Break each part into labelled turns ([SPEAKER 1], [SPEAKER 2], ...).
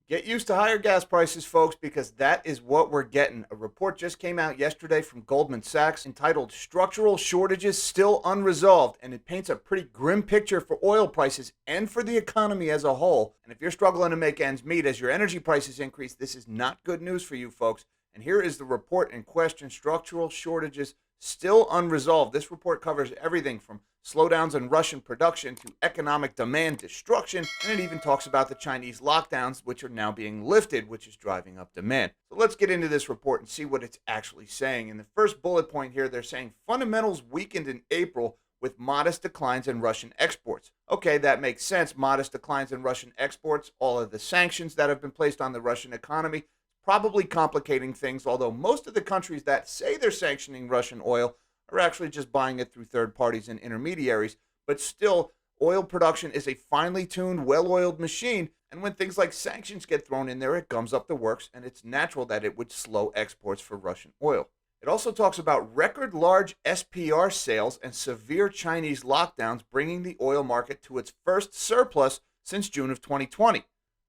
[SPEAKER 1] Get used to higher gas prices, folks, because that is what we're getting. A report just came out yesterday from Goldman Sachs entitled Structural Shortages Still Unresolved, and it paints a pretty grim picture for oil prices and for the economy as a whole. And if you're struggling to make ends meet as your energy prices increase, this is not good news for you, folks. And here is the report in question: Structural Shortages Still Unresolved. This report covers everything from slowdowns in Russian production to economic demand destruction, and it even talks about the Chinese lockdowns, which are now being lifted, which is driving up demand. So let's get into this report and see what it's actually saying. In the first bullet point here, they're saying fundamentals weakened in April with modest declines in Russian exports. Okay, that makes sense. Modest declines in Russian exports, all of the sanctions that have been placed on the Russian economy, probably complicating things, although most of the countries that say they're sanctioning Russian oil are actually just buying it through third parties and intermediaries. But still, oil production is a finely tuned, well-oiled machine, and when things like sanctions get thrown in there, it gums up the works, and it's natural that it would slow exports for Russian oil. It also talks about record large SPR sales and severe Chinese lockdowns bringing the oil market to its first surplus since June of 2020.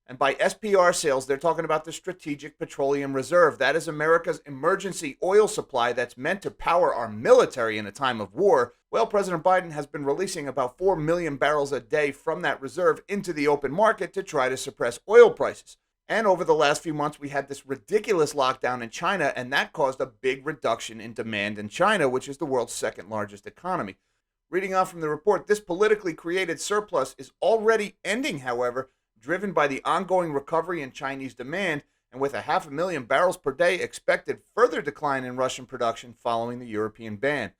[SPEAKER 1] And by SPR sales, they're talking about the Strategic Petroleum Reserve. That is America's emergency oil supply that's meant to power our military in a time of war. Well, President Biden has been releasing about 4 million barrels a day from that reserve into the open market to try to suppress oil prices. And over the last few months, we had this ridiculous lockdown in China, and that caused a big reduction in demand in China, which is the world's second largest economy. Reading on from the report, this politically created surplus is already ending, however, driven by the ongoing recovery in Chinese demand, and with a 500,000 barrels per day expected further decline in Russian production following the European ban.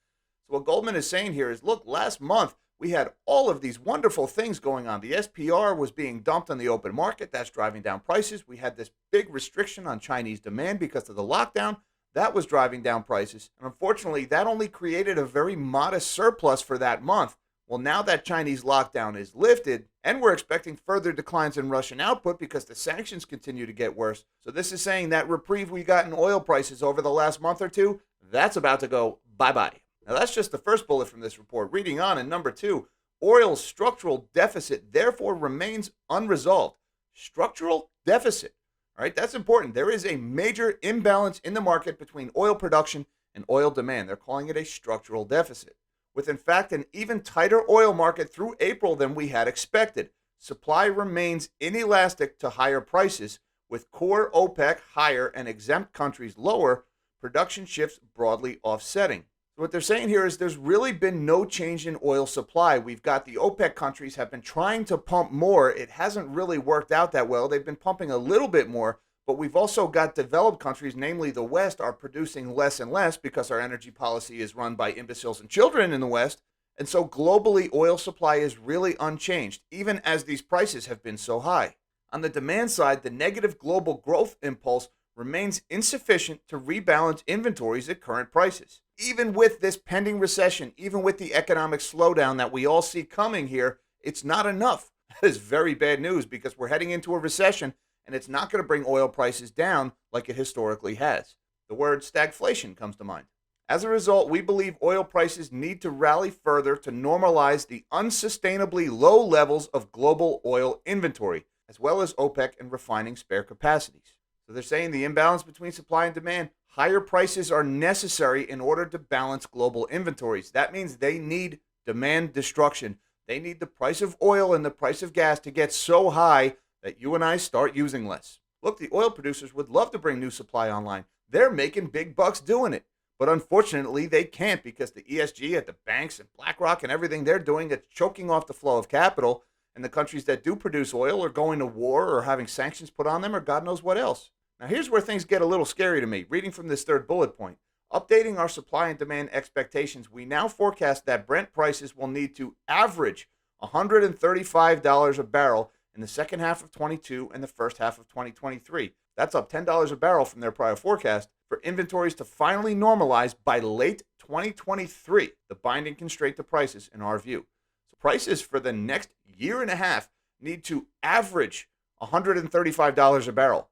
[SPEAKER 1] So what Goldman is saying here is, look, last month we had all of these wonderful things going on. The SPR was being dumped on the open market. That's driving down prices. We had this big restriction on Chinese demand because of the lockdown. That was driving down prices. And unfortunately, that only created a very modest surplus for that month. Well, now that Chinese lockdown is lifted, and we're expecting further declines in Russian output because the sanctions continue to get worse. So this is saying that reprieve we got in oil prices over the last month or two, that's about to go bye-bye. Now, that's just the first bullet from this report. Reading on in number 2, oil's structural deficit therefore remains unresolved. Structural deficit. All right, that's important. There is a major imbalance in the market between oil production and oil demand. They're calling it a structural deficit, with in fact an even tighter oil market through April than we had expected. Supply remains inelastic to higher prices, with core OPEC higher and exempt countries lower, production shifts broadly offsetting. So what they're saying here is there's really been no change in oil supply. We've got the OPEC countries have been trying to pump more. It hasn't really worked out that well. They've been pumping a little bit more, but we've also got developed countries, namely the West, are producing less and less because our energy policy is run by imbeciles and children in the West. And so globally, oil supply is really unchanged, even as these prices have been so high. On the demand side, the negative global growth impulse remains insufficient to rebalance inventories at current prices. Even with this pending recession, even with the economic slowdown that we all see coming here, it's not enough. That is very bad news because we're heading into a recession, and it's not going to bring oil prices down like it historically has. The word stagflation comes to mind. As a result, we believe oil prices need to rally further to normalize the unsustainably low levels of global oil inventory, as well as OPEC and refining spare capacities. So they're saying the imbalance between supply and demand, higher prices are necessary in order to balance global inventories. That means they need demand destruction. They need the price of oil and the price of gas to get so high that you and I start using less. Look, the oil producers would love to bring new supply online. They're making big bucks doing it. But unfortunately, they can't because the ESG at the banks and BlackRock and everything they're doing, it's choking off the flow of capital. And the countries that do produce oil are going to war or having sanctions put on them or God knows what else. Now, here's where things get a little scary to me. Reading from this third bullet point, updating our supply and demand expectations, we now forecast that Brent prices will need to average $135 a barrel in the second half of 22 and the first half of 2023. That's up $10 a barrel from their prior forecast for inventories to finally normalize by late 2023, the binding constraint to prices in our view. So prices for the next year and a half need to average $135 a barrel.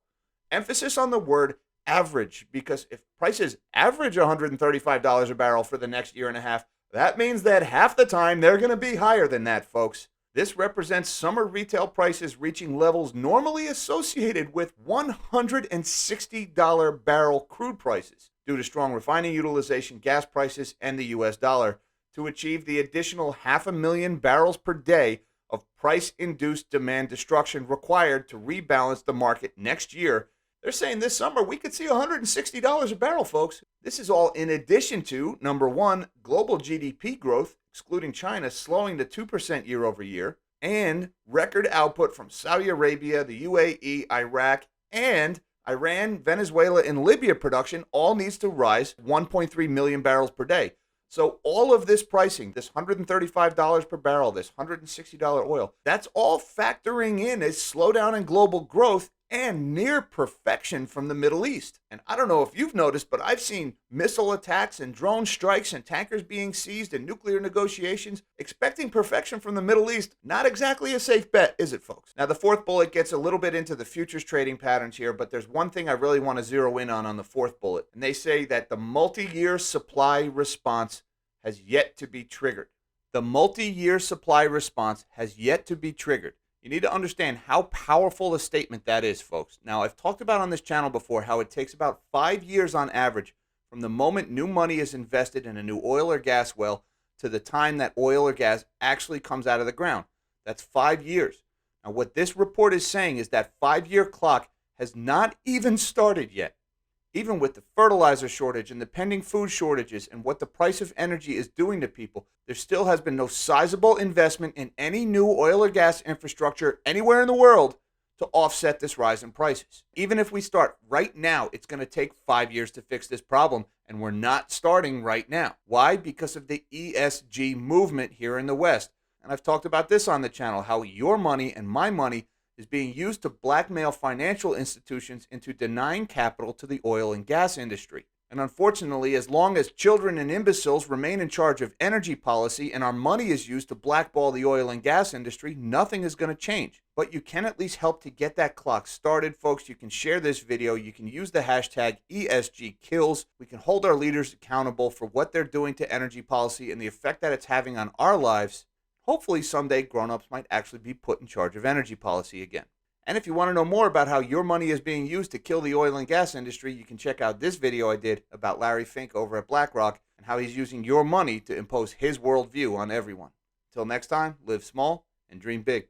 [SPEAKER 1] Emphasis on the word average, because if prices average $135 a barrel for the next year and a half, that means that half the time they're going to be higher than that, folks. This represents summer retail prices reaching levels normally associated with $160 barrel crude prices due to strong refining utilization, gas prices, and the U.S. dollar to achieve the additional 500,000 barrels per day of price-induced demand destruction required to rebalance the market next year. They're saying this summer we could see $160 a barrel, folks. This is all in addition to, number one, global GDP growth, excluding China, slowing to 2% year over year, and record output from Saudi Arabia, the UAE, Iraq, and Iran, Venezuela, and Libya production all needs to rise 1.3 million barrels per day. So all of this pricing, this $135 per barrel, this $160 oil, that's all factoring in a slowdown in global growth and near perfection from the Middle East. And I don't know if you've noticed, but I've seen missile attacks and drone strikes and tankers being seized and nuclear negotiations. Expecting perfection from the Middle East, not exactly a safe bet, is it, folks? Now, the fourth bullet gets a little bit into the futures trading patterns here, but there's one thing I really want to zero in on the fourth bullet. And they say that the multi-year supply response has yet to be triggered. The multi-year supply response has yet to be triggered. You need to understand how powerful a statement that is, folks. Now, I've talked about on this channel before how it takes about 5 years on average from the moment new money is invested in a new oil or gas well to the time that oil or gas actually comes out of the ground. That's 5 years. Now, what this report is saying is that 5-year clock has not even started yet. Even with the fertilizer shortage and the pending food shortages and what the price of energy is doing to people, there still has been no sizable investment in any new oil or gas infrastructure anywhere in the world to offset this rise in prices. Even if we start right now, it's going to take 5 years to fix this problem, and we're not starting right now. Why? Because of the ESG movement here in the West. And I've talked about this on the channel, how your money and my money is being used to blackmail financial institutions into denying capital to the oil and gas industry. And unfortunately, as long as children and imbeciles remain in charge of energy policy and our money is used to blackball the oil and gas industry, nothing is going to change. But you can at least help to get that clock started, folks. You can share this video. You can use the hashtag ESGKills. We can hold our leaders accountable for what they're doing to energy policy and the effect that it's having on our lives. Hopefully someday grown-ups might actually be put in charge of energy policy again. And if you want to know more about how your money is being used to kill the oil and gas industry, you can check out this video I did about Larry Fink over at BlackRock and how he's using your money to impose his worldview on everyone. Until next time, live small and dream big.